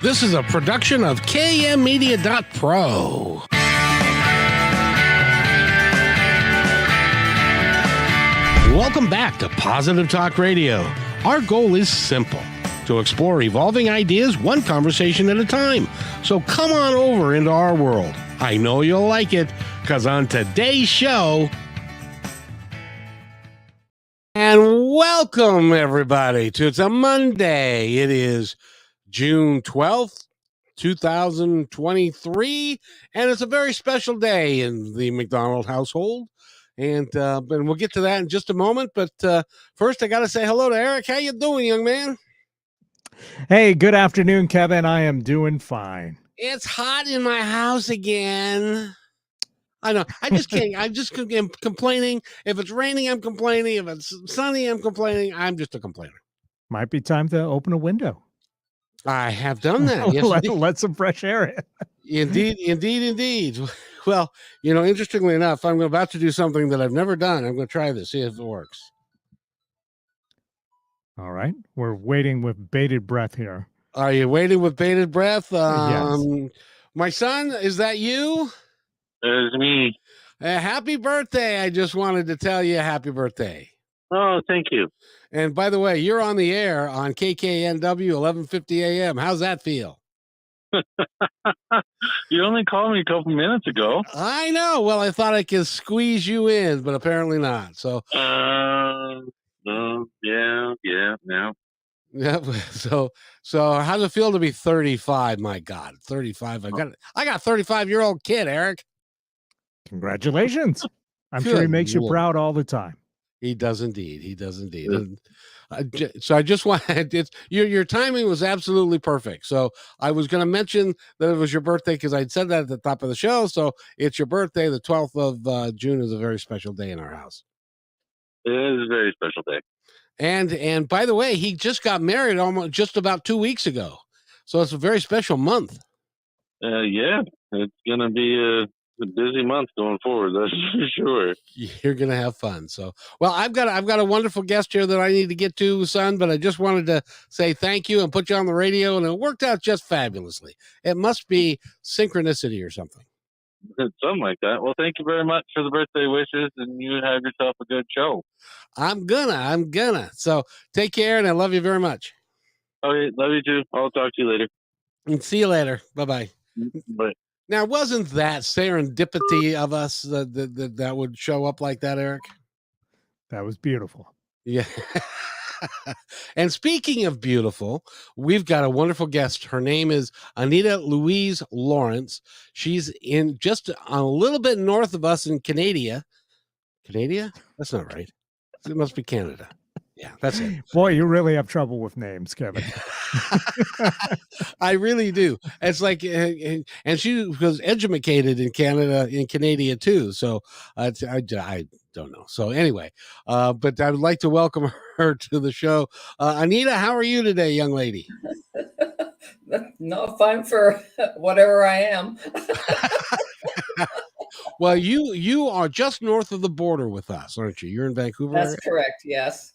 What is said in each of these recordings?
This is a production of KMmedia.pro. Welcome back to Positive Talk Radio. Our goal is simple: to explore evolving ideas one conversation at a time. So come on over into our world. I know you'll like it, because on today's show... And welcome, everybody, it's a Monday. It is June 12th, 2023, and it's a very special day in the McDonald household. And we'll get to that in just a moment. But first, I got to say hello to Eric. How you doing, young man? Hey, good afternoon, Kevin. I am doing fine. It's hot in my house again. I know. I just can't. I'm just complaining. If it's raining, I'm complaining. If it's sunny, I'm complaining. I'm just a complainer. Might be time to open a window. I have done that. Yes, let some fresh air in. Indeed. Well, interestingly enough, I'm about to do something that I've never done. I'm going to try this, see if it works. All right. We're waiting with bated breath here. Are you waiting with bated breath? Yes. My son, is that you? It's me. Happy birthday. I just wanted to tell you happy birthday. Oh, thank you. And by the way, you're on the air on KKNW 1150 AM. How's that feel? You only called me a couple minutes ago. I know. Well, I thought I could squeeze you in, but apparently not. So, yeah. Yeah. So how does it feel to be 35? My God, 35. I got a 35-year-old kid, Eric. Congratulations. I'm sure he makes you proud all the time. He does indeed. And, so I just wanted, your timing was absolutely perfect. So I was going to mention that it was your birthday because I'd said that at the top of the show. So it's your birthday. The 12th of June is a very special day in our house. It is a very special day. And by the way, he just got married almost just about 2 weeks ago. So it's a very special month. Yeah, it's going to be a busy month going forward. That's for sure. You're going to have fun. So, well, I've got a wonderful guest here that I need to get to, son, but I just wanted to say thank you and put you on the radio, and it worked out just fabulously. It must be synchronicity or something. Something like that. Well, thank you very much for the birthday wishes, and you have yourself a good show. I'm gonna. So take care, and I love you very much. Okay, love you too. I'll talk to you later. And see you later. Bye-bye. Bye. Now, wasn't that serendipity of us that would show up like that, Eric? That was beautiful. Yeah. And speaking of beautiful, we've got a wonderful guest. Her name is Anita Louise Lawrence. She's in just a little bit north of us in Canada. Canada? That's not right. It must be Canada. Yeah, that's it. Boy, you really have trouble with names, Kevin. I really do. It's like, and she was educated in Canada too. So I don't know. So anyway, but I would like to welcome her to the show. Anita, how are you today, young lady? No, fine for whatever I am. Well, you are just north of the border with us, aren't you? You're in Vancouver. That's correct. Yes.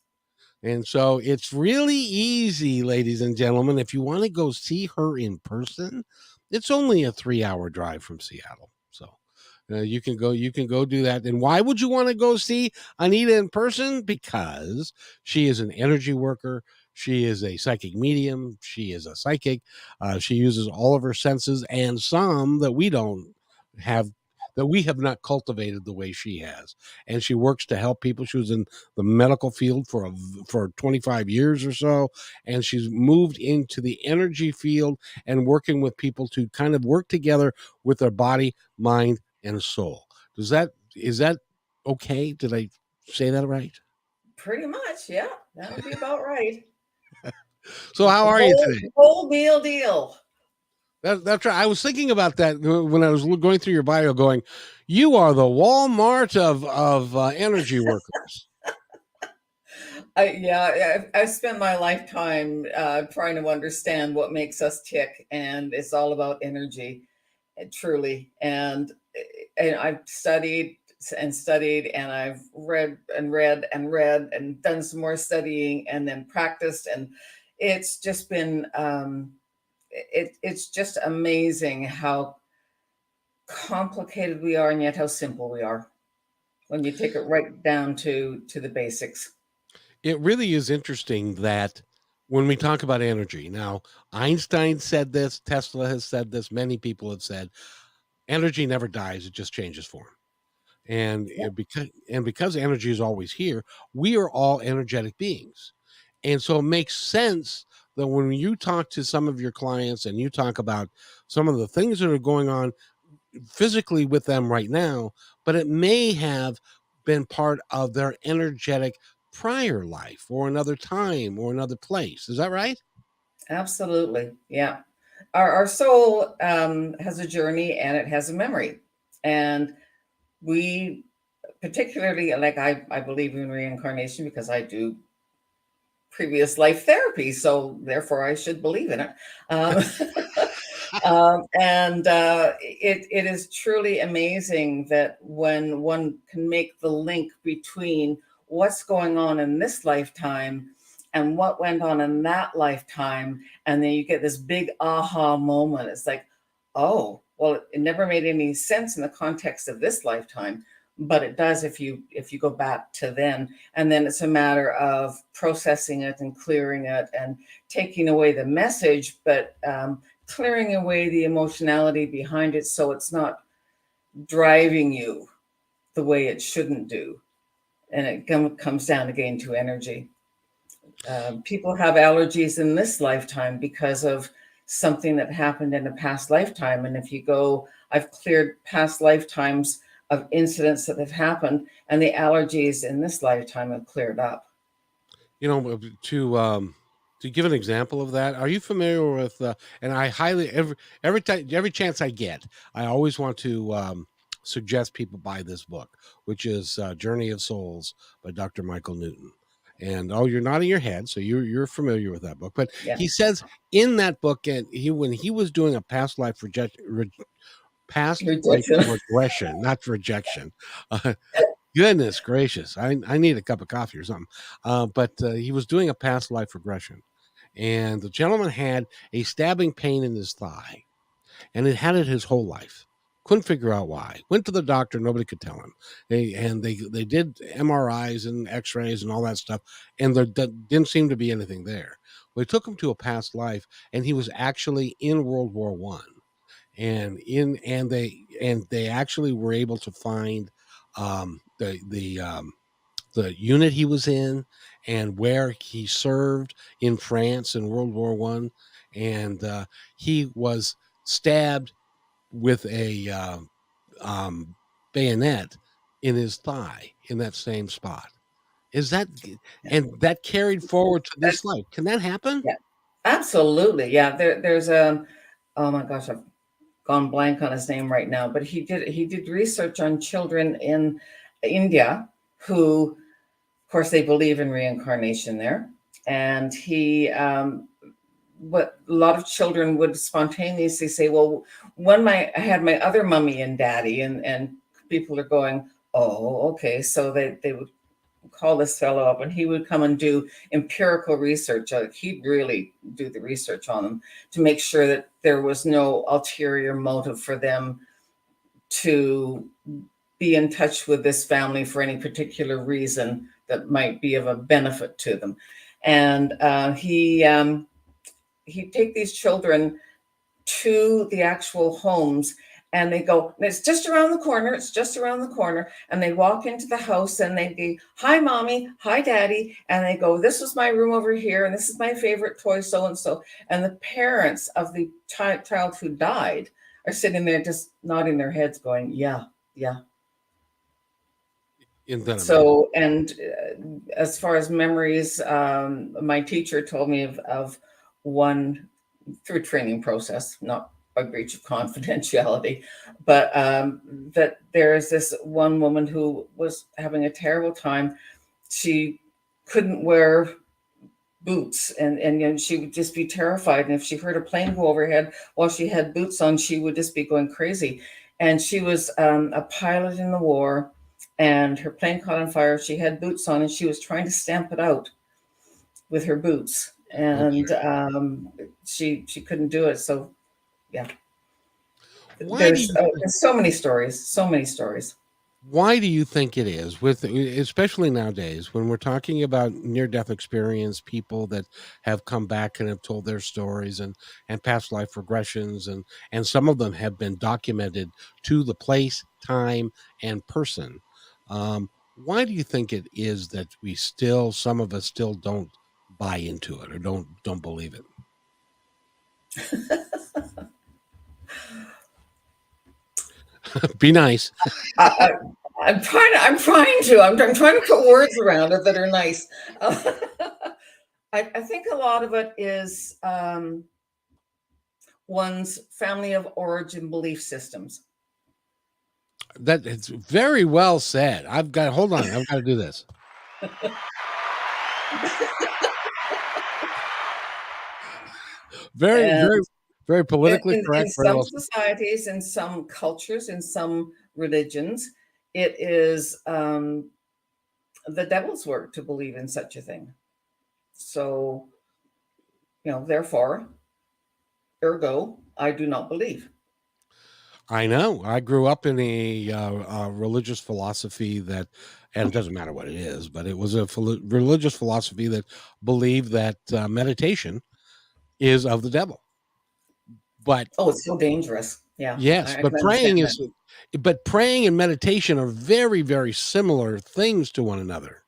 And so it's really easy, ladies and gentlemen. If you want to go see her in person, it's only a 3-hour drive from Seattle. So you can go do that. And why would you want to go see Anita in person? Because she is an energy worker. She is a psychic medium. She is a psychic. She uses all of her senses and some that we don't have, that we have not cultivated the way she has. And she works to help people. She was in the medical field for 25 years or so. And she's moved into the energy field and working with people to kind of work together with their body, mind, and soul. Is that okay? Did I say that right? Pretty much. Yeah, that would be about right. So how are you today? Whole meal deal. That's right. I was thinking about that when I was going through your bio, going, you are the Walmart of energy workers. I spent my lifetime trying to understand what makes us tick, and it's all about energy, truly. And I've studied and I've read and done some more studying and then practiced, and it's just been it's just amazing how complicated we are and yet how simple we are when you take it right down to the basics. It really is interesting that when we talk about energy, now Einstein said this, Tesla has said this, many people have said energy never dies, it just changes form. And because energy is always here, we are all energetic beings. And so it makes sense that when you talk to some of your clients and you talk about some of the things that are going on physically with them right now, but it may have been part of their energetic prior life or another time or another place. Is that right? Absolutely. Yeah. Our soul has a journey and it has a memory. And we, particularly, like I believe in reincarnation because I do previous life therapy. So therefore, I should believe in it. Um, and it is truly amazing that when one can make the link between what's going on in this lifetime and what went on in that lifetime, and then you get this big aha moment. It's like, oh, well, it never made any sense in the context of this lifetime, but it does if you go back to then. And then it's a matter of processing it and clearing it and taking away the message, but clearing away the emotionality behind it so it's not driving you the way it shouldn't do. And it comes down again to energy. People have allergies in this lifetime because of something that happened in a past lifetime. And if you go, I've cleared past lifetimes of incidents that have happened, and the allergies in this lifetime have cleared up. You know, to give an example of that, are you familiar with? And I highly every chance I get, I always want to suggest people buy this book, which is Journey of Souls by Dr. Michael Newton. And you're nodding your head, so you're familiar with that book. But Yeah. he says in that book, and when he was doing a past life past life regression, not rejection. Goodness gracious. I need a cup of coffee or something. But he was doing a past life regression. And the gentleman had a stabbing pain in his thigh. And it had it his whole life. Couldn't figure out why. Went to the doctor, nobody could tell him. They did MRIs and X-rays and all that stuff, and there didn't seem to be anything there. Well, they took him to a past life, and he was actually in World War One, and they actually were able to find the unit he was in and where he served in France in World War One, and he was stabbed with a bayonet in his thigh in that same spot. Is that and that carried forward to this life? Can that happen? Yeah, absolutely. Yeah, there's oh my gosh, I've gone blank on his name right now, but he did research on children in India who, of course, they believe in reincarnation there, and he what a lot of children would spontaneously say, well, when I had my other mummy and daddy, and people are going, oh, okay, so they would call this fellow up and he would come and do empirical research. He'd really do the research on them to make sure that there was no ulterior motive for them to be in touch with this family for any particular reason that might be of a benefit to them. And he'd take these children to the actual homes, and they go, it's just around the corner, it's just around the corner. And they walk into the house and they go, hi, mommy, hi, daddy. And they go, this is my room over here, and this is my favorite toy, so and so. And the parents of the child who died are sitting there just nodding their heads, going, yeah, yeah. So, and as far as memories, my teacher told me of one through training process, not by breach of confidentiality, but that there is this one woman who was having a terrible time. She couldn't wear boots, and she would just be terrified. And if she heard a plane go overhead while she had boots on, she would just be going crazy. And she was a pilot in the war, and her plane caught on fire. She had boots on, and she was trying to stamp it out with her boots. and she couldn't do it. So yeah, Why do you there's so many stories. Why do you think it is, with especially nowadays when we're talking about near-death experience, people that have come back and have told their stories and past life regressions, and some of them have been documented to the place, time, and person. Why do you think it is that some of us still don't buy into it or don't believe it? Be nice. I'm trying to put words around it that are nice. I think a lot of it is one's family of origin belief systems. That it's very well said. Hold on, I've got to do this. Very politically correct. In some societies, in some cultures, in some religions, it is the devil's work to believe in such a thing. So, therefore, ergo, I do not believe. I know. I grew up in a religious philosophy that, and it doesn't matter what it is, but it was a religious philosophy that believed that meditation is of the devil. But it's so dangerous. Yeah. Yes, but praying and meditation are very, very similar things to one another.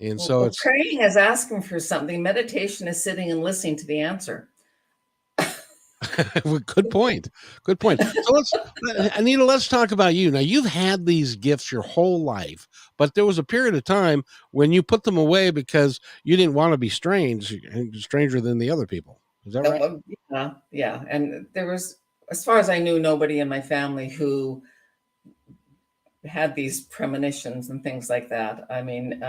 And so praying is asking for something. Meditation is sitting and listening to the answer. Good point. So Anita, let's talk about you. Now, you've had these gifts your whole life, but there was a period of time when you put them away because you didn't want to be stranger than the other people. Is that right? Yeah. And there was, as far as I knew, nobody in my family who had these premonitions and things like that. I mean,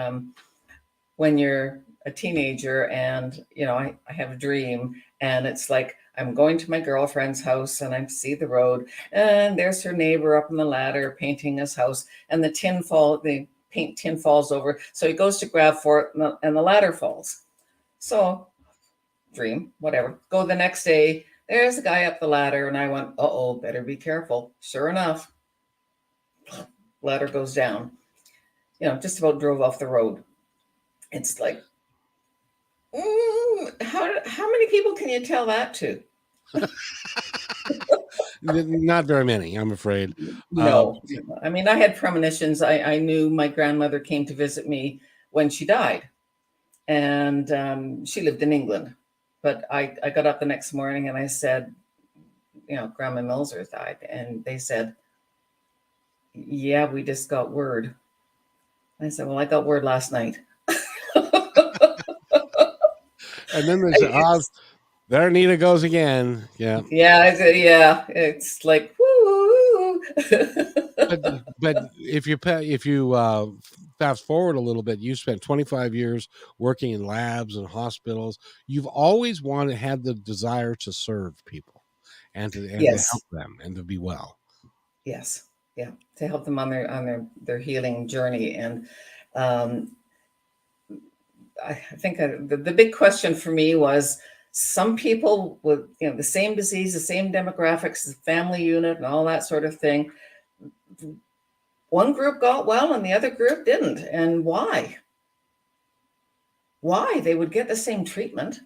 when you're a teenager and, I have a dream and it's like, I'm going to my girlfriend's house and I see the road and there's her neighbor up on the ladder painting his house and the paint tin falls over. So he goes to grab for it and the ladder falls. So dream, whatever. Go the next day, there's a guy up the ladder and I went, better be careful. Sure enough, ladder goes down, just about drove off the road. It's like, how many people can you tell that to? Not very many, I'm afraid. No. I mean, I had premonitions. I knew my grandmother came to visit me when she died. And she lived in England. But I got up the next morning and I said, Grandma Milser died. And they said, yeah, we just got word. I said, well, I got word last night. And then they said, there Anita goes again. Yeah. Yeah. It's like, woo. but if you fast forward a little bit, you spent 25 years working in labs and hospitals. You've always had the desire to serve people and to help them and to be well. Yes. Yeah. To help them on their healing journey. And I think the big question for me was, some people with the same disease, the same demographics, the family unit, and all that sort of thing. One group got well, and the other group didn't. And why? Why? They would get the same treatment,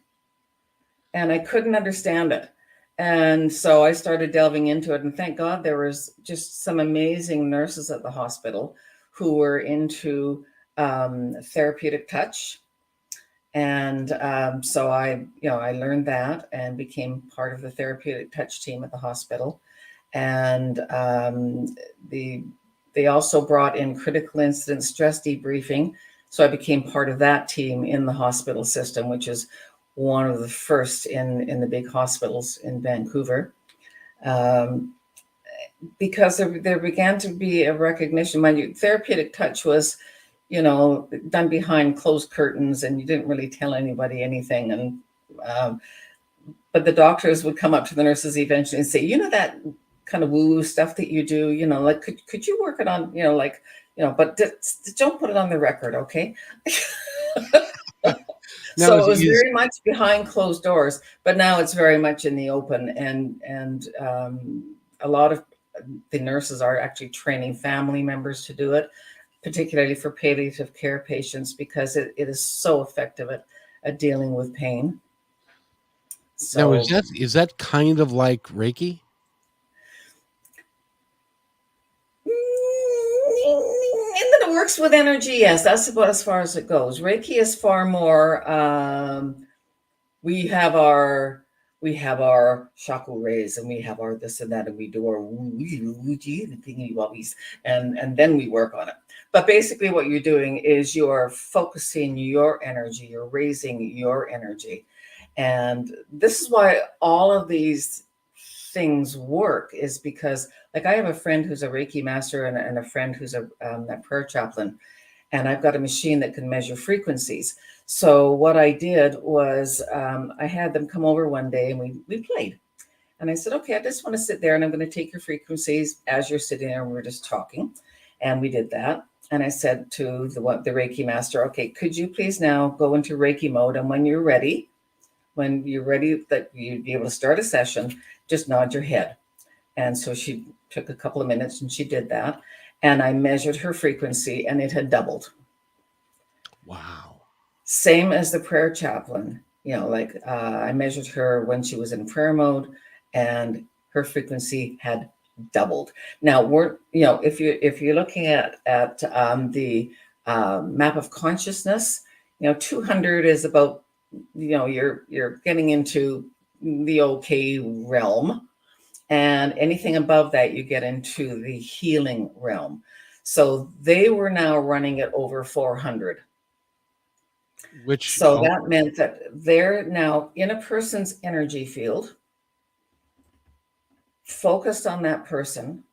and I couldn't understand it. And so I started delving into it, and thank God there was just some amazing nurses at the hospital who were into therapeutic touch. And so I learned that and became part of the therapeutic touch team at the hospital. And they also brought in critical incident stress debriefing. So I became part of that team in the hospital system, which is one of the first in the big hospitals in Vancouver. Because there began to be a recognition. Mind you, therapeutic touch was done behind closed curtains and you didn't really tell anybody anything. And, but the doctors would come up to the nurses eventually and say, that kind of woo-woo stuff that you do, like, could you work it on, but don't put it on the record. Okay. Now, So it was very much behind closed doors, but now it's very much in the open, and a lot of the nurses are actually training family members to do it, particularly for palliative care patients, because it is so effective at dealing with pain. now, So is that kind of like Reiki? in that it works with energy, yes, that's about as far as it goes. Reiki is far more. We have our chakra rays, and we have our this and that, and we do our thingy wobbies, and then we work on it. But basically, what you're doing is you're focusing your energy, you're raising your energy, and this is why all of these things work, is because, like, I have a friend who's a Reiki master, and a friend who's a prayer chaplain, and I've got a machine that can measure frequencies. So what I did was I had them come over one day, and we played. And I said, okay, I just want to sit there, and I'm going to take your frequencies as you're sitting there, and we're just talking. And we did that. And I said to the Reiki master, okay, could you please now go into Reiki mode? And when you're ready that you'd be able to start a session, just nod your head. And so she took a couple of minutes, and she did that. And I measured her frequency, and it had doubled. Wow. Same as the prayer chaplain. Like I measured her when she was in prayer mode, and her frequency had doubled. Now if you're looking at the map of consciousness, 200 is about, you're getting into the okay realm, and anything above that you get into the healing realm. So they were now running at over 400. So that meant that they're now in a person's energy field, focused on that person.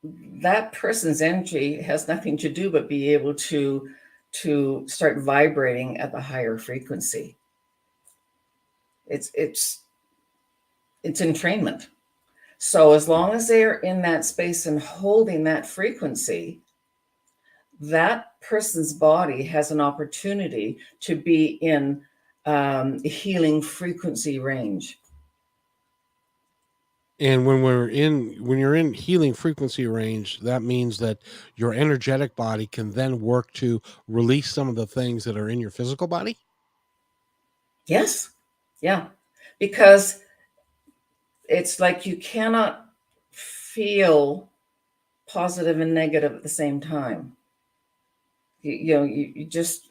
That person's energy has nothing to do but be able to start vibrating at the higher frequency. It's entrainment. So as long as they're in that space and holding that frequency, that person's body has an opportunity to be in healing frequency range. And when you're in healing frequency range, that means that your energetic body can then work to release some of the things that are in your physical body? Yes. Yeah. Because it's like you cannot feel positive and negative at the same time. You just,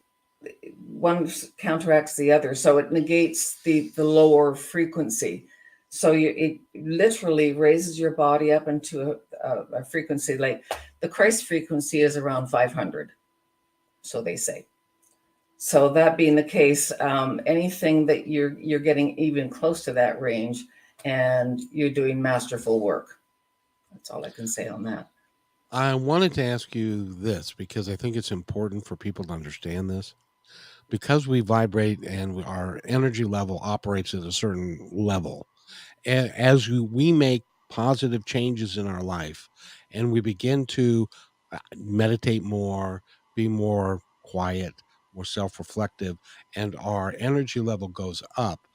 one counteracts the other, so it negates the lower frequency. So it literally raises your body up into a frequency, like the Christ frequency is around 500, so they say. So that being the case, anything that you're getting even close to that range, and you're doing masterful work. That's all I can say on that. I wanted to ask you this because I think it's important for people to understand this. Because we vibrate and our energy level operates at a certain level, as we make positive changes in our life and we begin to meditate more, be more quiet, more self-reflective, and our energy level goes up,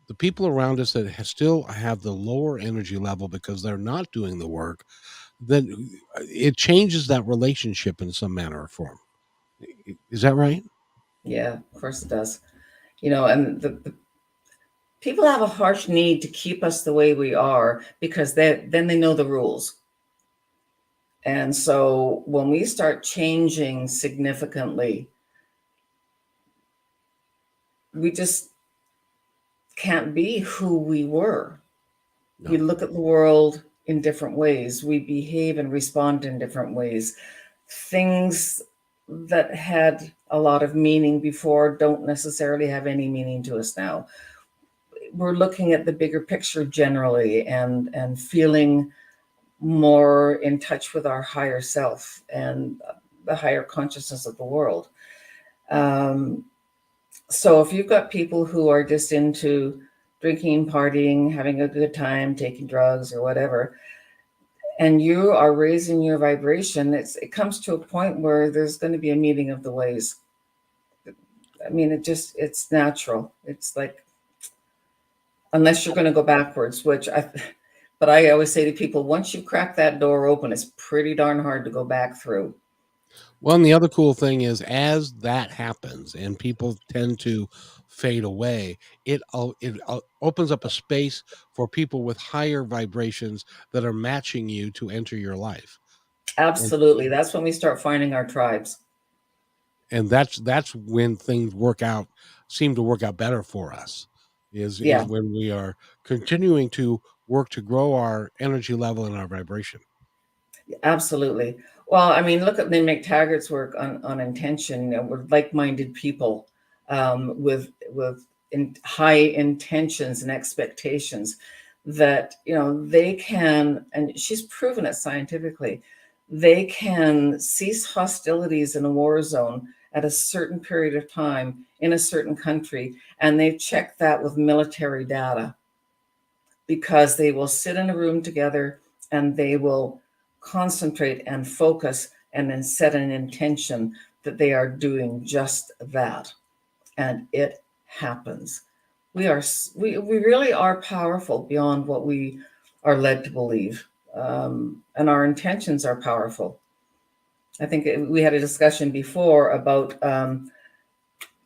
the people around us that still have the lower energy level because they're not doing the work, then it changes that relationship in some manner or form. Is that right? Yeah, of course it does. And the people have a harsh need to keep us the way we are, because then they know the rules. And so when we start changing significantly, we just can't be who we were. No. We look at the world in different ways. We behave and respond in different ways. Things that had a lot of meaning before don't necessarily have any meaning to us now. We're looking at the bigger picture generally, and feeling more in touch with our higher self and the higher consciousness of the world. So if you've got people who are just into drinking, partying, having a good time, taking drugs or whatever, and you are raising your vibration, it comes to a point where there's going to be a meeting of the ways. I mean, it's natural. It's like, unless you're going to go backwards, but I always say to people, once you crack that door open, it's pretty darn hard to go back through. Well, and the other cool thing is, as that happens and people tend to fade away, it opens up a space for people with higher vibrations that are matching you to enter your life. Absolutely. That's when we start finding our tribes. And that's when things seem to work out better for us, is when we are continuing to work to grow our energy level and our vibration. Absolutely. Well, I mean, look at Lynn McTaggart's work on intention. We're like-minded people with high intentions and expectations that, they can, and she's proven it scientifically, they can cease hostilities in a war zone at a certain period of time in a certain country. And they've checked that with military data, because they will sit in a room together and they will concentrate and focus and then set an intention that they are doing just that. And it happens. We really are powerful beyond what we are led to believe. And our intentions are powerful. I think we had a discussion before about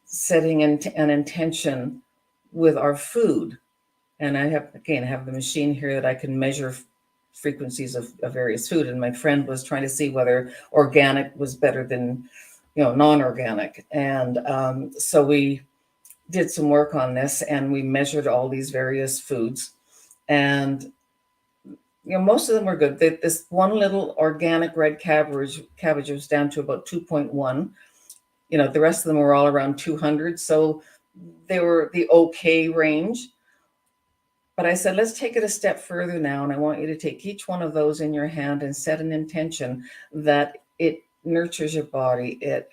setting an intention with our food. And I have the machine here that I can measure frequencies of various food. And my friend was trying to see whether organic was better than, non-organic. And so we did some work on this, and we measured all these various foods. And, most of them were good. This one little organic red cabbage was down to about 2.1. The rest of them were all around 200. So they were the okay range. But I said, let's take it a step further now. And I want you to take each one of those in your hand and set an intention that it nurtures your body. It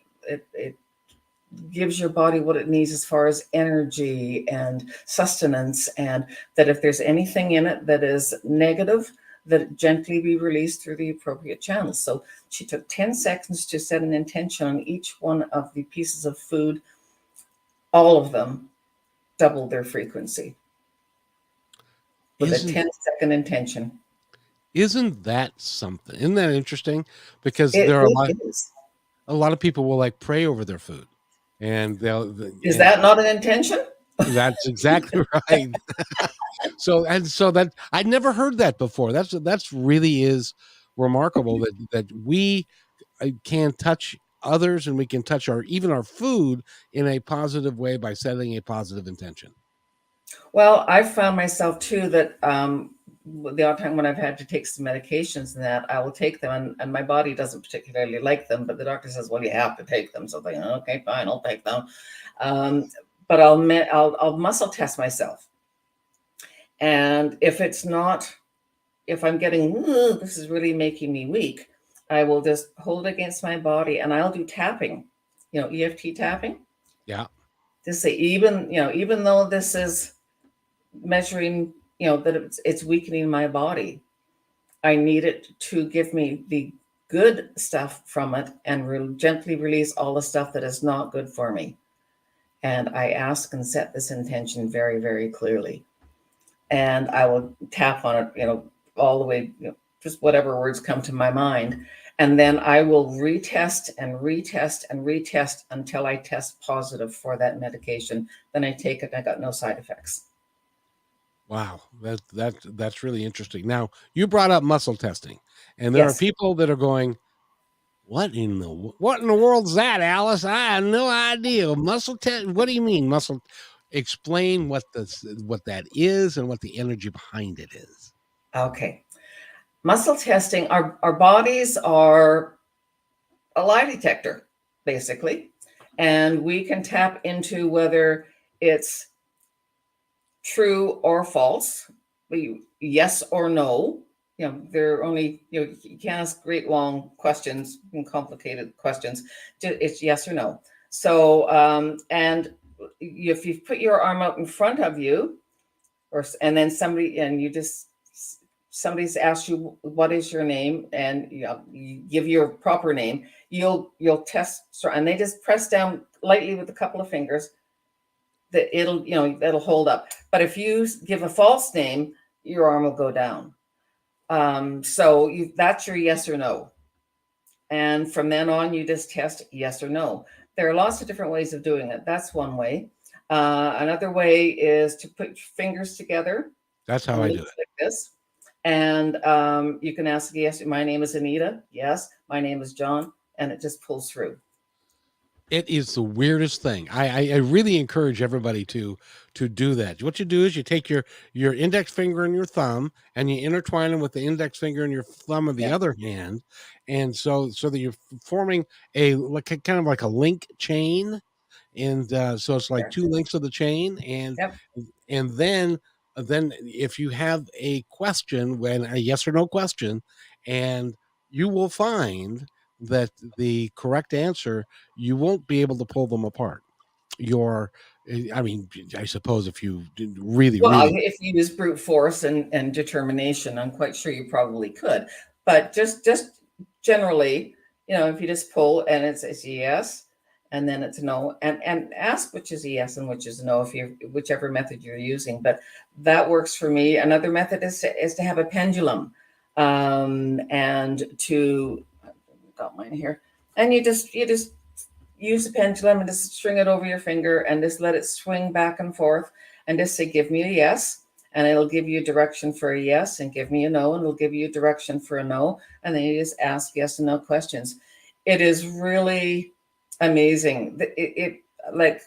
gives your body what it needs as far as energy and sustenance. And that if there's anything in it that is negative, that it gently be released through the appropriate channels. So she took 10 seconds to set an intention on each one of the pieces of food. All of them doubled their frequency with a 10-second intention. Isn't that something? Isn't that interesting? Because there are a lot of people will pray over their food, and is that not an intention? That's exactly right. So that I'd never heard that before. That's really is remarkable that we can touch others, and we can touch even our food in a positive way by setting a positive intention. Well, I found myself too that the odd time when I've had to take some medications and that, I will take them, and my body doesn't particularly like them, but the doctor says, well, you have to take them. So I'm like, okay, fine, I'll take them. But I'll muscle test myself. And if I'm getting, this is really making me weak, I will just hold it against my body, and I'll do tapping, EFT tapping. Yeah. Just say, even though this is measuring, that it's weakening my body, I need it to give me the good stuff from it and gently release all the stuff that is not good for me. And I ask and set this intention very, very clearly. And I will tap on it, all the way, just whatever words come to my mind. And then I will retest and retest and retest until I test positive for that medication. Then I take it and I got no side effects. Wow, that's really interesting. Now, you brought up muscle testing, and there are people that are going, what in the world is that, Alice? I have no idea. Muscle test? What do you mean muscle? Explain what that is and what the energy behind it is. Okay. Muscle testing, our bodies are a lie detector, basically. And we can tap into whether it's true or false, yes or no. They're only, you can't ask great long questions and complicated questions. It's yes or no. So, and if you put your arm out in front of you, and then somebody, and you just somebody's asked you, what is your name? And you give your proper name, you'll test, and they just press down lightly with a couple of fingers, that that'll hold up. But if you give a false name, your arm will go down. So that's your yes or no. And from then on, you just test yes or no. There are lots of different ways of doing it. That's one way. Another way is to put your fingers together. That's how I do it. Like this. And you can ask, yes, my name is Anita. Yes, my name is John. And it just pulls through. It is the weirdest thing. I really encourage everybody to do that. What you do is you take your index finger and your thumb and you intertwine them with the index finger and your thumb of the other hand, and so that you're forming kind of like a link chain, and so it's like two links of the chain, and then if you have a question, a yes or no question, and you will find that the correct answer, you won't be able to pull them apart. I suppose if you really if you use brute force and determination, I'm quite sure you probably could. But just generally, if you just pull and it's yes, and then it's no, and ask which is a yes and which is a no, whichever method you're using. But that works for me. Another method is to have a pendulum, and to got mine here, and you just use the pendulum and just string it over your finger and just let it swing back and forth, and just say, give me a yes, and it'll give you direction for a yes, and give me a no, and it'll give you direction for a no, and then you just ask yes and no questions. It is really amazing. It like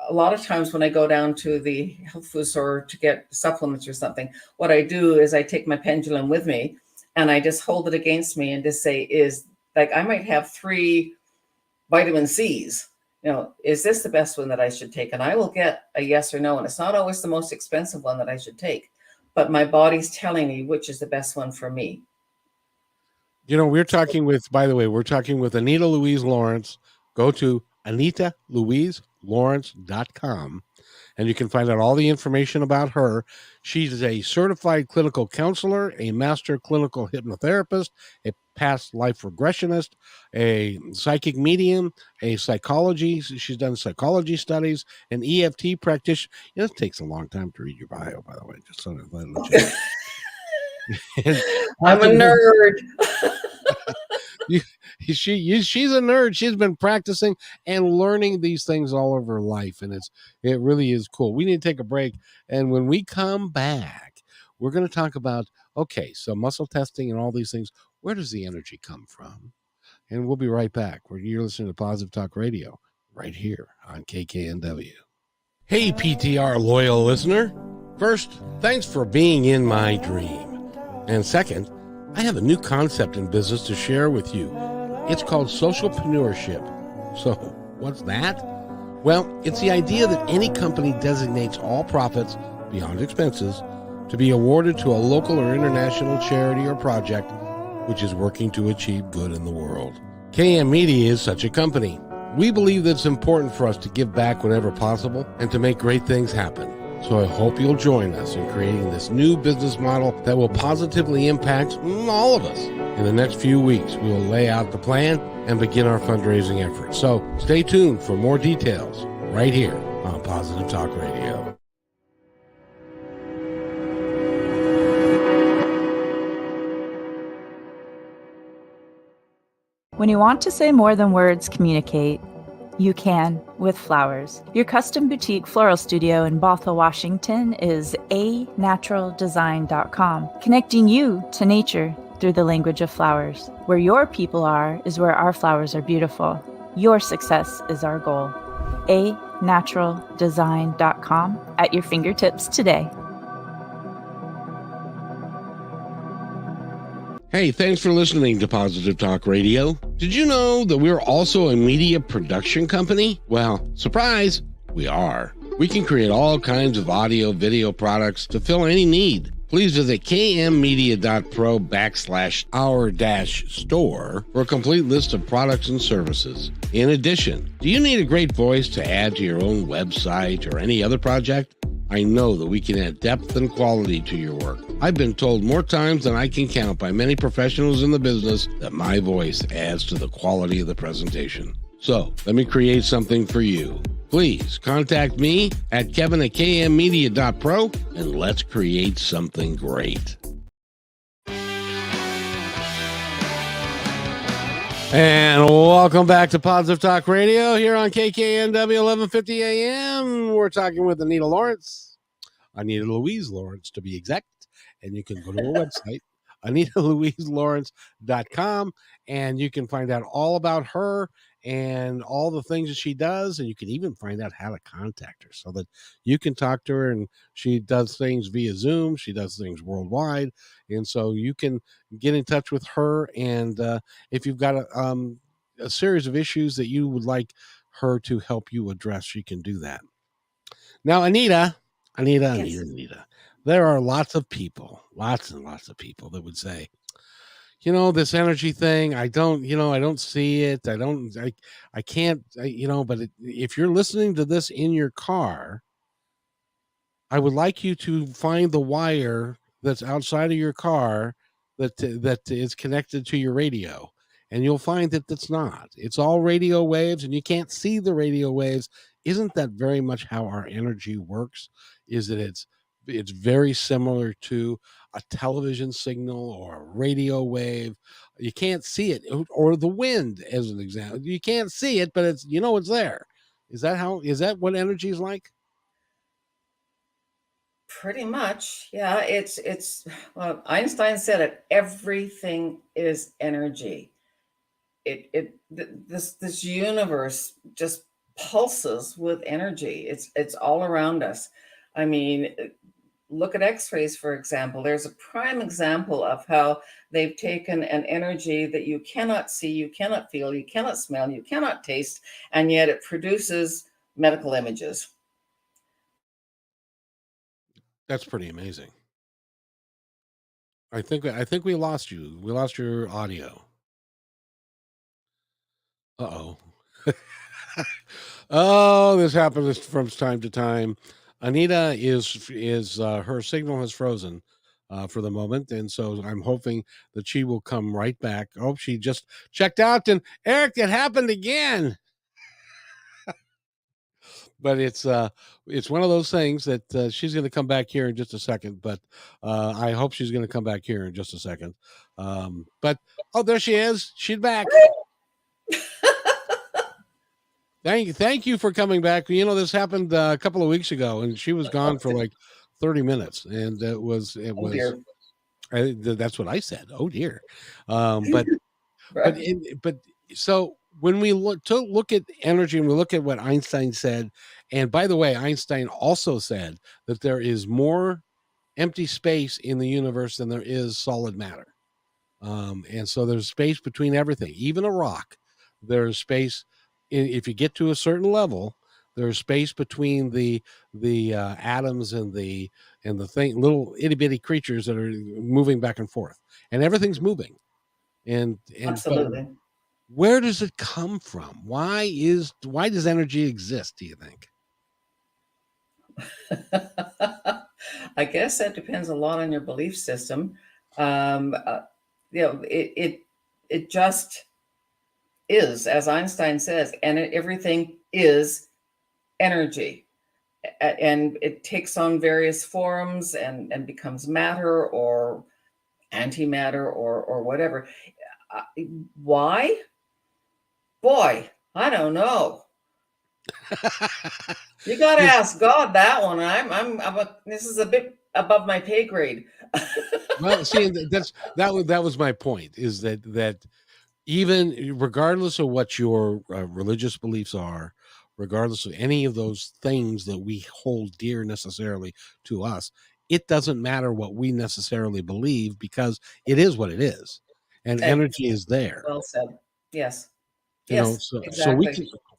a lot of times when I go down to the health food store to get supplements or something, what I do is I take my pendulum with me and I just hold it against me and just say, I might have 3 vitamin C's. Is this the best one that I should take? And I will get a yes or no. And it's not always the most expensive one that I should take, but my body's telling me which is the best one for me. We're talking with Anita Louise Lawrence. Go to AnitaLouiseLawrence.com. And you can find out all the information about her. She's a certified clinical counselor, a master clinical hypnotherapist, a past life regressionist, a psychic medium, she's done psychology studies, an EFT practitioner. It takes a long time to read your bio, by the way. Just so that I'm a nerd. She's a nerd. She's been practicing and learning these things all of her life, and it really is cool. We need to take a break, and when we come back, we're going to talk about so muscle testing and all these things. Where does the energy come from? And we'll be right back. You're listening to Positive Talk Radio right here on KKNW. Hey, PTR loyal listener. First, thanks for being in my dream, and second, I have a new concept in business to share with you. It's called socialpreneurship. So, what's that? Well, it's the idea that any company designates all profits, beyond expenses, to be awarded to a local or international charity or project which is working to achieve good in the world. KM Media is such a company. We believe that it's important for us to give back whenever possible and to make great things happen. So I hope you'll join us in creating this new business model that will positively impact all of us. In the next few weeks, we will lay out the plan and begin our fundraising efforts. So stay tuned for more details right here on Positive Talk Radio. When you want to say more than words communicate, you can with flowers. Your custom boutique floral studio in Bothell, Washington is anaturaldesign.com, connecting you to nature through the language of flowers. Where your people are is where our flowers are beautiful. Your success is our goal. anaturaldesign.com at your fingertips today. Hey, thanks for listening to Positive Talk Radio. Did you know that we're also a media production company? Well, surprise, we are. We can create all kinds of audio, video products to fill any need. Please visit kmmedia.pro/our-store for a complete list of products and services. In addition, do you need a great voice to add to your own website or any other project? I know that we can add depth and quality to your work. I've been told more times than I can count by many professionals in the business that my voice adds to the quality of the presentation. So let me create something for you. Please contact me at kevin@kmmedia.pro and let's create something great. And welcome back to Positive Talk Radio here on KKNW 1150 AM. We're talking with Anita Lawrence, Anita Louise Lawrence to be exact. And you can go to her website, AnitaLouiseLawrence.com, and you can find out all about her and all the things that she does. And you can even find out how to contact her so that you can talk to her. And she does things via Zoom. She does things worldwide. And so you can get in touch with her. And if you've got a series of issues that you would like her to help you address, she can do that. Now, Anita, there are lots and lots of people that would say, this energy thing, I don't see it. I can't, but if you're listening to this in your car, I would like you to find the wire that's outside of your car that is connected to your radio. And you'll find that it's not. It's all radio waves, and you can't see the radio waves. Isn't that very much how our energy works? Is that it's very similar to a television signal or a radio wave. You can't see it, or the wind, as an example. You can't see it, but it's it's there. Is that what energy is like? Pretty much, yeah. It's well, Einstein said it. Everything is energy. This universe just pulses with energy. It's all around us. I mean, look at X-rays, for example. There's a prime example of how they've taken an energy that you cannot see, you cannot feel, you cannot smell, you cannot taste, and yet it produces medical images. That's pretty amazing. I think we lost you. We lost your audio. Uh-oh. Oh, this happens from time to time. Anita is her signal has frozen for the moment, and so I'm hoping that she will come right back. Oh, she just checked out, and Eric, it happened again. But it's one of those things that she's going to come back here in just a second. But I hope she's going to come back here in just a second. But there she is. She's back. Thank you for coming back. This happened a couple of weeks ago, and she was gone for like 30 minutes, and it was that's what I said. Oh dear. But so when we look at energy and we look at what Einstein said, and by the way, Einstein also said that there is more empty space in the universe than there is solid matter. And so there's space between everything, even a rock. There's space if you get to a certain level. There's space between the atoms and the little itty bitty creatures that are moving back and forth, and everything's moving. And absolutely. Where does it come from? Why does energy exist, do you think? I guess that depends a lot on your belief system. It just is, as Einstein says, and everything is energy, and it takes on various forms and becomes matter or antimatter or whatever. Why? Boy, I don't know. You got to ask God that one. This is a bit above my pay grade. Well, see, that was my point, is that even regardless of what your religious beliefs are, regardless of any of those things that we hold dear necessarily to us, it doesn't matter what we necessarily believe, because it is what it is, and energy is there. Well said. Yes. Exactly. So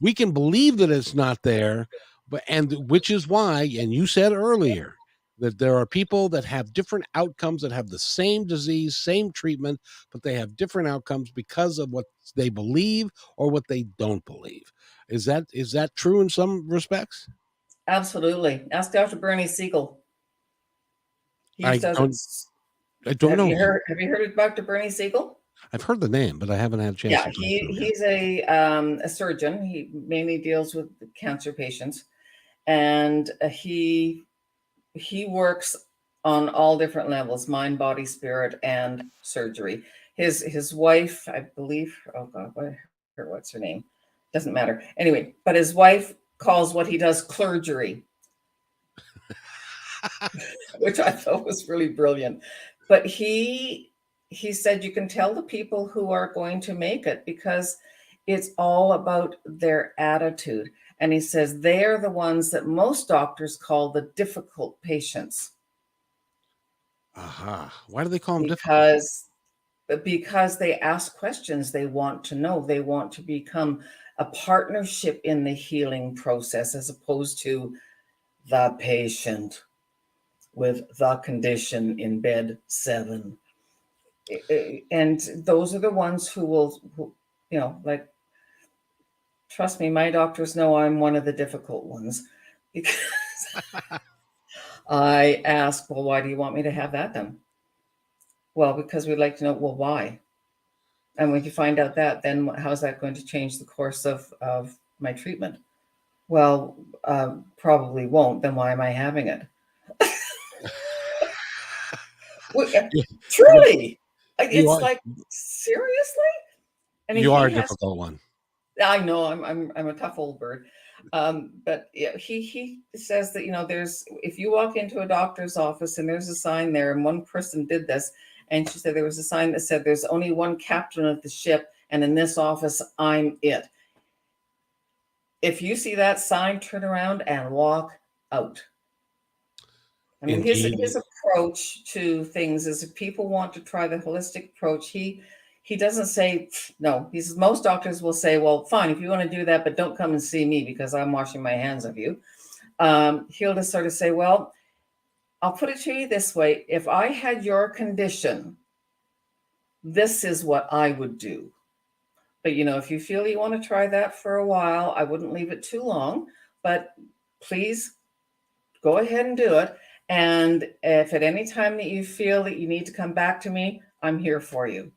we can believe that it's not there, which is why, and you said earlier, that there are people that have different outcomes, that have the same disease, same treatment, but they have different outcomes because of what they believe or what they don't believe. Is that true in some respects? Absolutely. Ask Dr. Bernie Siegel. He I does don't. it. I don't Have know you him. heard? Have you heard of Dr. Bernie Siegel? I've heard the name, but I haven't had a chance Yeah, to talk to him yet. he's a surgeon. He mainly deals with cancer patients, and he works on all different levels: mind, body, spirit, and surgery. His wife, I believe. Oh God, what's her name? Doesn't matter. Anyway, but his wife calls what he does clergery, which I thought was really brilliant. But he said you can tell the people who are going to make it because it's all about their attitude. And he says they're the ones that most doctors call the difficult patients. Aha. Why do they call them difficult? Because they ask questions. They want to know. They want to become a partnership in the healing process as opposed to the patient with the condition in bed 7. And those are the ones who will, like, trust me, my doctors know I'm one of the difficult ones because I ask, well, why do you want me to have that done? Well, because we'd like to know, well, why? And when you find out that, then how's that going to change the course of my treatment? Well, probably won't. Then why am I having it? Truly, it's like, seriously. I mean, you are a difficult one. I know I'm a tough old bird, but yeah, he says that there's, if you walk into a doctor's office and there's a sign there, and one person did this, and she said there was a sign that said there's only one captain of the ship, and in this office I'm it. If you see that sign, turn around and walk out. I mean, his approach to things is if people want to try the holistic approach, he doesn't say no. He says most doctors will say, well, fine, if you want to do that, but don't come and see me because I'm washing my hands of you. He'll just sort of say, well, I'll put it to you this way. If I had your condition, this is what I would do. But, if you feel you want to try that for a while, I wouldn't leave it too long, but please go ahead and do it. And if at any time that you feel that you need to come back to me, I'm here for you.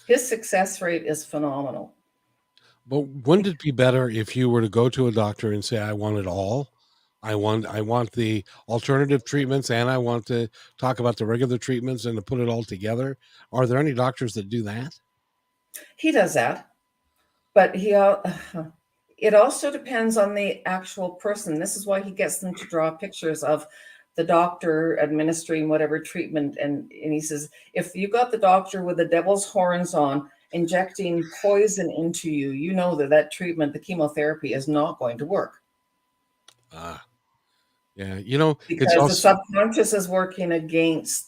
His success rate is phenomenal. But wouldn't it be better if you were to go to a doctor and say, I want it all? I want the alternative treatments, and I want to talk about the regular treatments and to put it all together. Are there any doctors that do that? He does that, but it also depends on the actual person. This is why he gets them to draw pictures of the doctor administering whatever treatment. And he says, if you got the doctor with the devil's horns on, injecting poison into you, you know that treatment, the chemotherapy, is not going to work. Yeah, because it's also, the subconscious is working against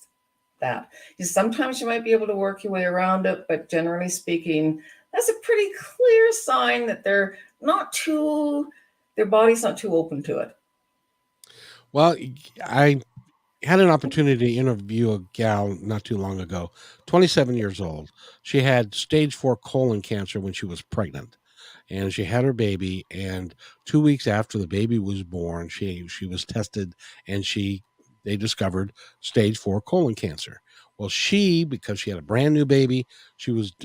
that. Sometimes you might be able to work your way around it, but generally speaking, that's a pretty clear sign that their body's not too open to it. Well, I had an opportunity to interview a gal not too long ago, 27 years old. She had stage 4 colon cancer when she was pregnant, and she had her baby. And 2 weeks after the baby was born, she was tested, and they discovered stage 4 colon cancer. Well, because she had a brand new baby, she was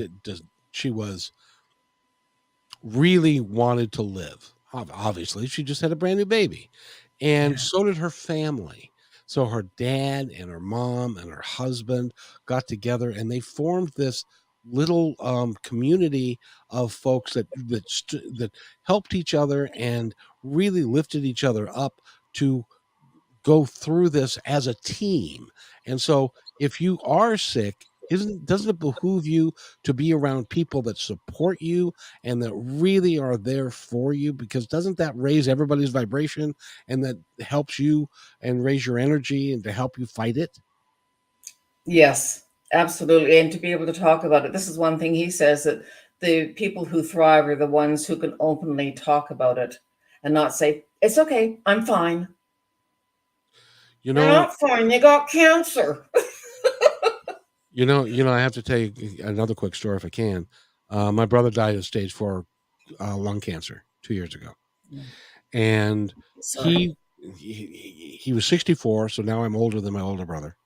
really wanted to live. Obviously, she just had a brand new baby, and so did her family. So her dad and her mom and her husband got together, and they formed this little community of folks that helped each other and really lifted each other up to go through this as a team. And so if you are sick, doesn't it behoove you to be around people that support you and that really are there for you? Because doesn't that raise everybody's vibration, and that helps you and raise your energy and to help you fight it? Yes, absolutely. And to be able to talk about it. This is one thing he says, that the people who thrive are the ones who can openly talk about it and not say, it's okay, I'm fine. You're not fine, you got cancer. I have to tell you another quick story if I can. My brother died of stage 4 lung cancer 2 years ago. And Sorry. he was 64, so now I'm older than my older brother.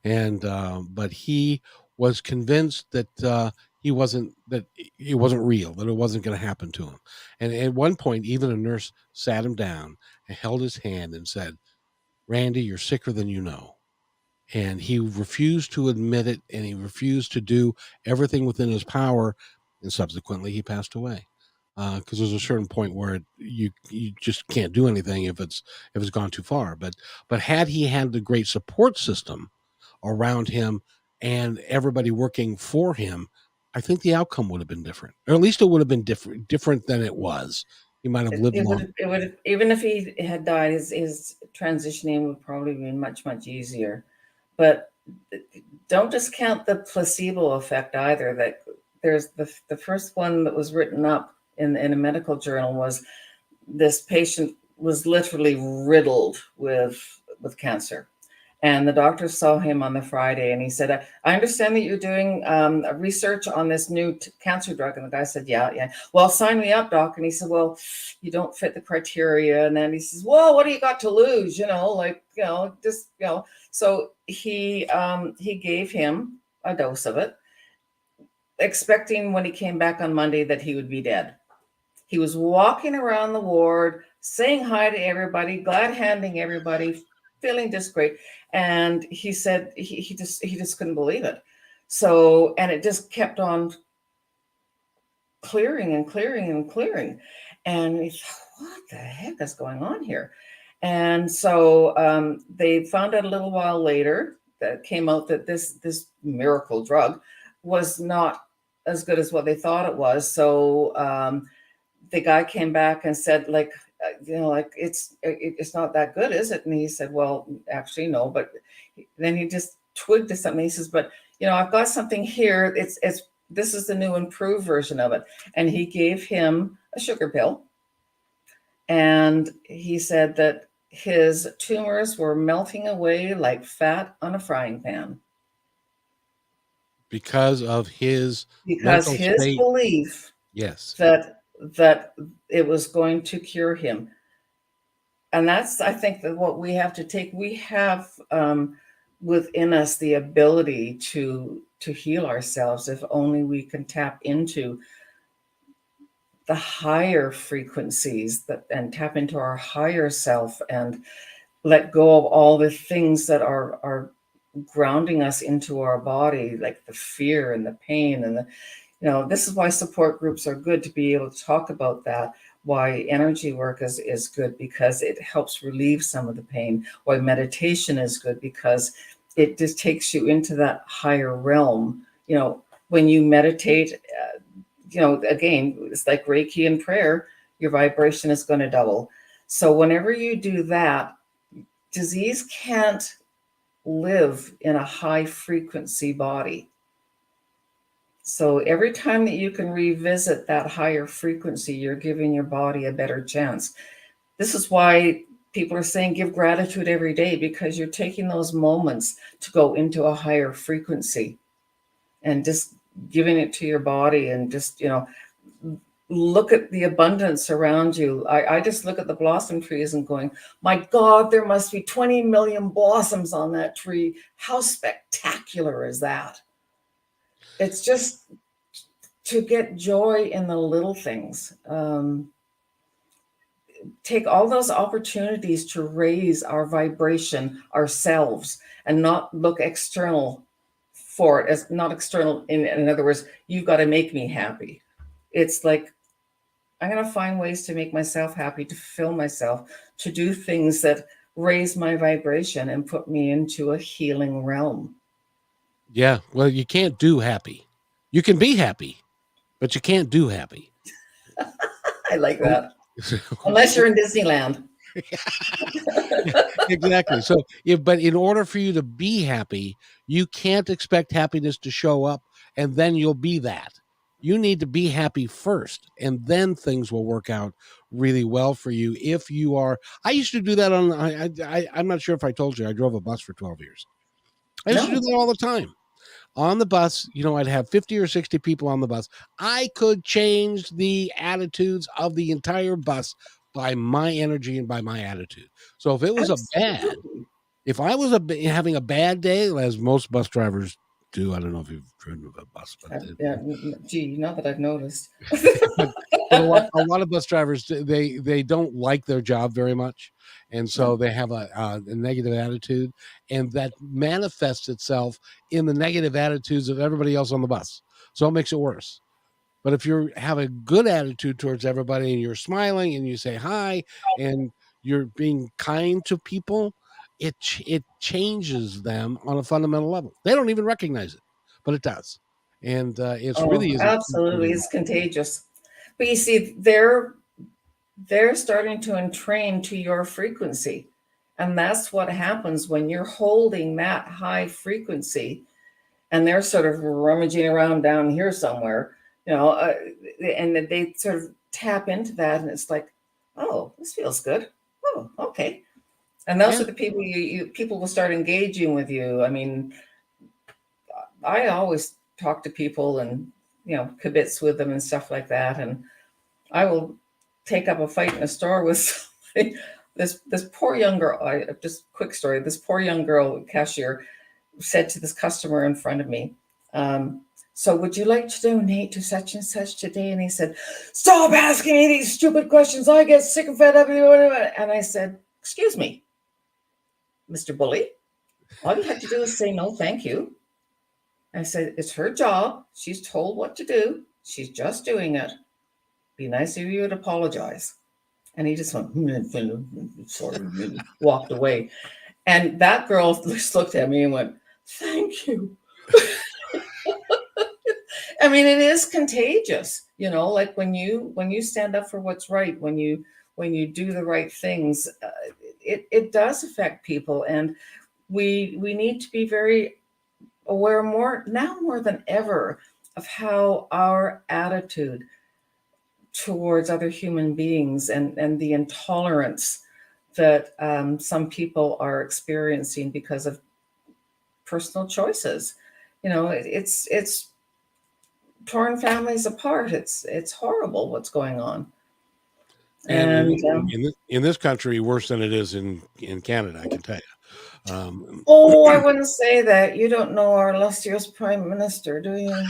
And but he was convinced that it wasn't real, that it wasn't going to happen to him. And at one point, even a nurse sat him down and held his hand and said, "Randy, you're sicker than you know." And he refused to admit it, and he refused to do everything within his power, and subsequently he passed away. Because there's a certain point where you just can't do anything if it's gone too far. But had he had the great support system around him and everybody working for him, I think the outcome would have been different, or at least it would have been different than it was. He might have lived long. It would, even if he had died, his transitioning would probably be much, much easier. But don't discount the placebo effect either. That there's the first one that was written up in a medical journal was this patient was literally riddled with cancer. And the doctor saw him on the Friday and he said, I understand that you're doing research on this new cancer drug. And the guy said, yeah. Well, sign me up, doc. And he said, well, you don't fit the criteria. And then he says, well, what do you got to lose? So he gave him a dose of it, expecting when he came back on Monday that he would be dead. He was walking around the ward, saying hi to everybody, glad handing everybody, feeling just great. And he said he just couldn't believe it. So, and it just kept on clearing and clearing and clearing. And he thought, what the heck is going on here? And so they found out a little while later that came out that this miracle drug was not as good as what they thought it was. So the guy came back and said, it's not that good, is it? And he said, well, actually, no. But then he just twigged to something. He says, but I've got something here. This is the new improved version of it. And he gave him a sugar pill. And he said that his tumors were melting away like fat on a frying pan. Because of his belief, yes, that it was going to cure him. And that's, I think, that what we have to take. We have within us the ability to heal ourselves if only we can tap into the higher frequencies and tap into our higher self and let go of all the things that are grounding us into our body, like the fear and the pain and this is why support groups are good, to be able to talk about that. Why energy work is good, because it helps relieve some of the pain. Why meditation is good, because it just takes you into that higher realm. When you meditate, again, it's like Reiki and prayer, your vibration is going to double. So whenever you do that, disease can't live in a high frequency body. So every time that you can revisit that higher frequency, you're giving your body a better chance. This is why people are saying give gratitude every day, because you're taking those moments to go into a higher frequency and just giving it to your body and just, look at the abundance around you. I just look at the blossom trees and going, my God, there must be 20 million blossoms on that tree. How spectacular is that? It's just to get joy in the little things. Take all those opportunities to raise our vibration ourselves and not look external for it, as not external. In other words, you've got to make me happy. It's like, I'm going to find ways to make myself happy, to fulfill myself, to do things that raise my vibration and put me into a healing realm. Yeah. Well, you can't do happy. You can be happy, but you can't do happy. I like that. Unless you're in Disneyland. Exactly. So, but in order for you to be happy, you can't expect happiness to show up and then you'll be that. You need to be happy first, and then things will work out really well for you. If you are, I used to do that on. I'm not sure if I told you, I drove a bus for 12 years. I used to do that all the time. On the bus, I'd have 50 or 60 people on the bus. I could change the attitudes of the entire bus by my energy and by my attitude. So if it was Absolutely. if I was having a bad day, as most bus drivers do, I don't know if you've driven a bus, but Gee, not that I've noticed. but a lot of bus drivers, they don't like their job very much, and so they have a negative attitude, and that manifests itself in the negative attitudes of everybody else on the bus. So it makes it worse. But if you have a good attitude towards everybody and you're smiling and you say hi and you're being kind to people, it changes them on a fundamental level. They don't even recognize it, but it does. And it's really is absolutely, it's contagious. But you see, they're starting to entrain to your frequency, and that's what happens when you're holding that high frequency, and they're sort of rummaging around down here somewhere, and they sort of tap into that, and it's like, oh, this feels good. Oh, okay. And those are the people people will start engaging with you. I mean, I always talk to people and kibitz with them and stuff like that, and I will take up a fight in a store with somebody. This poor young girl. Just quick story. This poor young girl cashier said to this customer in front of me, so would you like to donate to such and such today? And he said, stop asking me these stupid questions. I get sick and fed up. And I said, excuse me, Mr. Bully, all you have to do is say no, thank you. I said, it's her job. She's told what to do. She's just doing it. Be nice if you would apologize. And he just went, sorry, walked away. And that girl just looked at me and went, thank you. I mean, it is contagious, like when you stand up for what's right, when you do the right things, it does affect people. And we need to be very aware more than ever of how our attitude towards other human beings and the intolerance that some people are experiencing because of personal choices. It's torn families apart. It's horrible what's going on. And in this country, worse than it is in Canada, I can tell you. I wouldn't say that. You don't know our illustrious Prime Minister, do you?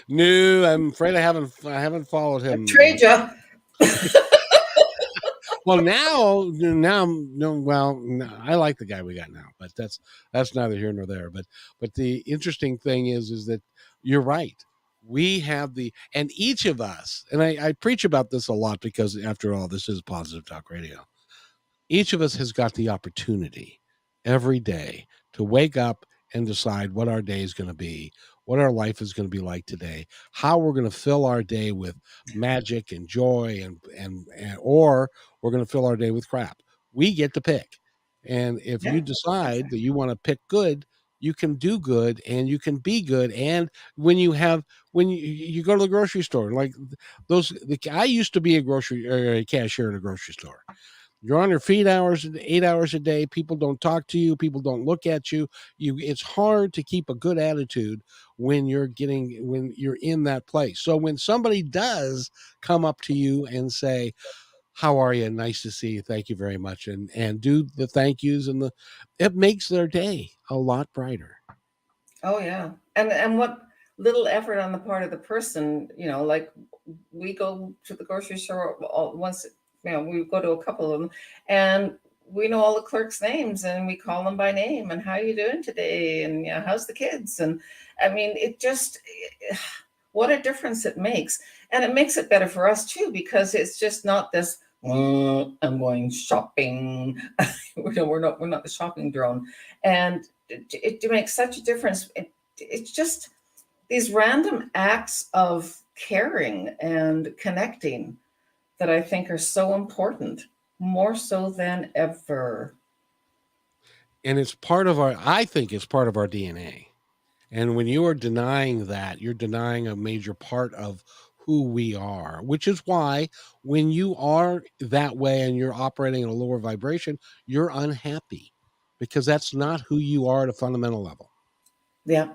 No, I'm afraid I haven't followed him. Trade you. Well, now, no, I like the guy we got now, but that's neither here nor there. But the interesting thing is that you're right. We have and each of us, and I preach about this a lot because after all, this is Positive Talk Radio. Each of us has got the opportunity every day to wake up and decide what our day is going to be, what our life is going to be like today, how we're going to fill our day with magic and joy, and or we're going to fill our day with crap. We get to pick. And if you decide that you want to pick good, you can do good and you can be good. And when you go to the grocery store, like I used to be a cashier in a grocery store. You're on your feet 8 hours a day. People don't talk to you. People don't look at you. It's hard to keep a good attitude when you're in that place. So when somebody does come up to you and say, how are you? Nice to see you. Thank you very much. And do the thank yous it makes their day a lot brighter. Oh yeah. And what little effort on the part of the person, like we go to the grocery store once, we go to a couple of them and we know all the clerks' names and we call them by name and how you doing today? And how's the kids? And I mean, what a difference it makes. And it makes it better for us too, because it's just not this, I'm going shopping. we're not the shopping drone. And it makes such a difference. It's just these random acts of caring and connecting that I think are so important, more so than ever. And I think it's part of our DNA. And when you are denying that, you're denying a major part of who we are, which is why when you are that way and you're operating at a lower vibration, you're unhappy because that's not who you are at a fundamental level. Yeah.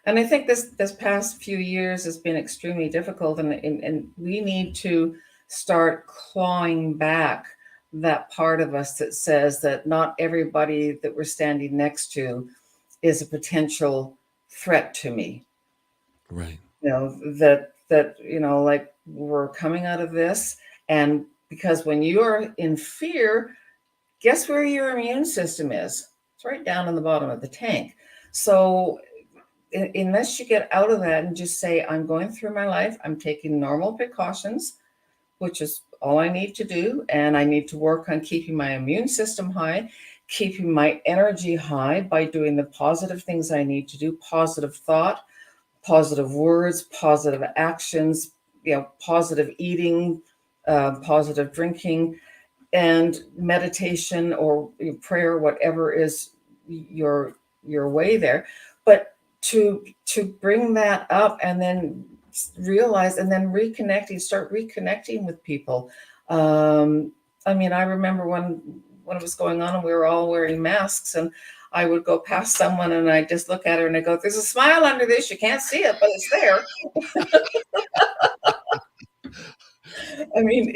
And I think this past few years has been extremely difficult, and we need to start clawing back that part of us that says that not everybody that we're standing next to is a potential threat to me. Right. That like, we're coming out of this, and because when you're in fear, guess where your immune system is? It's right down in the bottom of the tank. So unless you get out of that and just say, I'm going through my life, I'm taking normal precautions, which is all I need to do, and I need to work on keeping my immune system high, keeping my energy high by doing the positive things I need to do, positive thought, positive words, positive actions, positive eating, positive drinking, and meditation or prayer, whatever is your way there. But to bring that up and then realize, and then start reconnecting with people. I mean, I remember when it was going on and we were all wearing masks, and I would go past someone and I just look at her and I go, there's a smile under this. You can't see it, but it's there. I mean,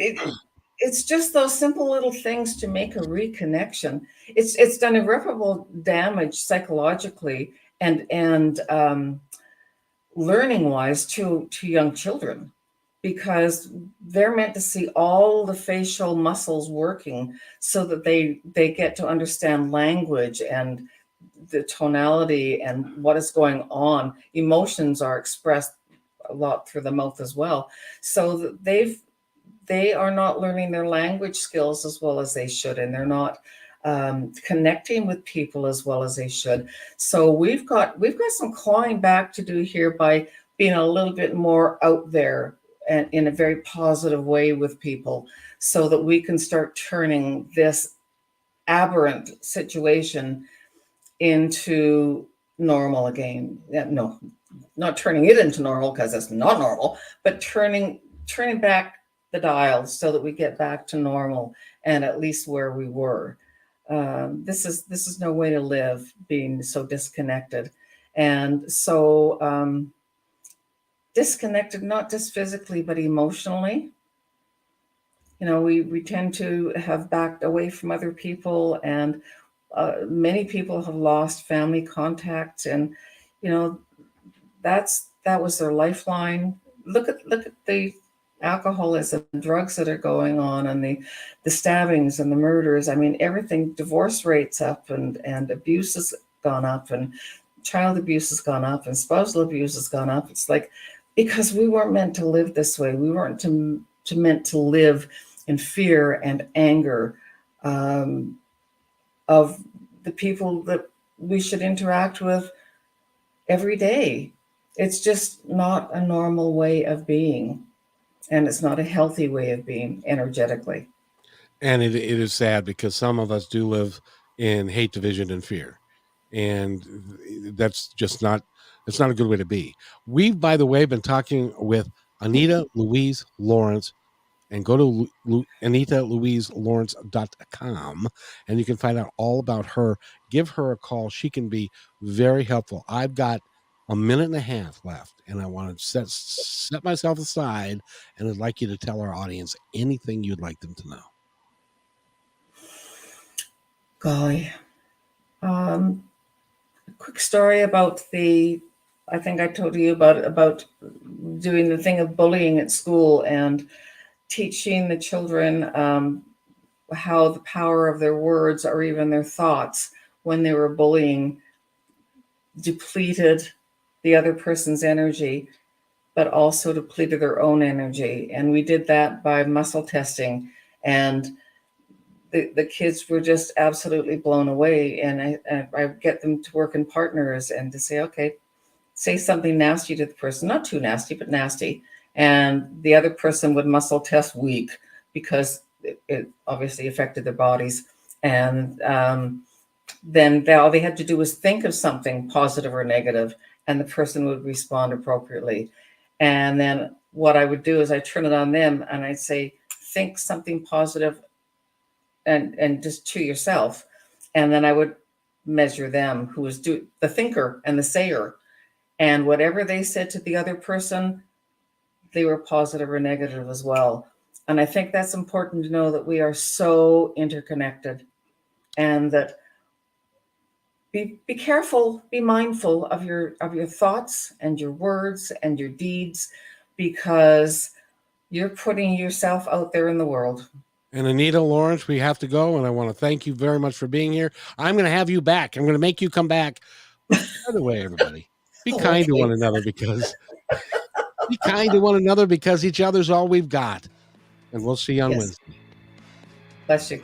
it's just those simple little things to make a reconnection. It's done irreparable damage psychologically and learning wise to young children, because they're meant to see all the facial muscles working so that they get to understand language and the tonality and what is going on. Emotions are expressed a lot through the mouth as well. So they are not learning their language skills as well as they should, and they're not connecting with people as well as they should. So we've got some clawing back to do here by being a little bit more out there and in a very positive way with people, so that we can start turning this aberrant situation into normal again. No, not turning it into normal, because it's not normal, but turning back the dial so that we get back to normal and at least where we were. This is no way to live, being so disconnected, and so disconnected, not just physically but emotionally. We tend to have backed away from other people, and many people have lost family contact, and that was their lifeline. Look at the alcoholism, drugs that are going on, and the stabbings and the murders. I mean, everything, divorce rates up, and abuse has gone up, and child abuse has gone up, and spousal abuse has gone up. It's like, because we weren't meant to live this way. We weren't meant to live in fear and anger of the people that we should interact with every day. It's just not a normal way of being. And it's not a healthy way of being energetically. And it is sad, because some of us do live in hate, division, and fear. And that's just it's not a good way to be. We've, by the way, been talking with Anita Louise Lawrence, and go to AnitaLouiseLawrence.com, and you can find out all about her. Give her a call. She can be very helpful. I've got a minute and a half left, and I want to set myself aside, and I'd like you to tell our audience anything you'd like them to know. Golly. A quick story about I think I told you about doing the thing of bullying at school and teaching the children how the power of their words or even their thoughts when they were bullying depleted the other person's energy, but also depleted their own energy. And we did that by muscle testing, and the kids were just absolutely blown away. And I get them to work in partners and to say, okay, say something nasty to the person, not too nasty, but nasty. And the other person would muscle test weak, because it obviously affected their bodies. And then all they had to do was think of something positive or negative, and the person would respond appropriately. And then what I would do is I turn it on them and I'd say, think something positive and just to yourself. And then I would measure them, who was the thinker and the sayer. And whatever they said to the other person, they were positive or negative as well. And I think that's important to know, that we are so interconnected, and that be careful, be mindful of your thoughts and your words and your deeds, because you're putting yourself out there in the world. And Anita Lawrence, we have to go, and I want to thank you very much for being here. I'm going to have you back. I'm going to make you come back. By the way, everybody, be kind to one another, because each other's all we've got. And we'll see you on Wednesday. Bless you.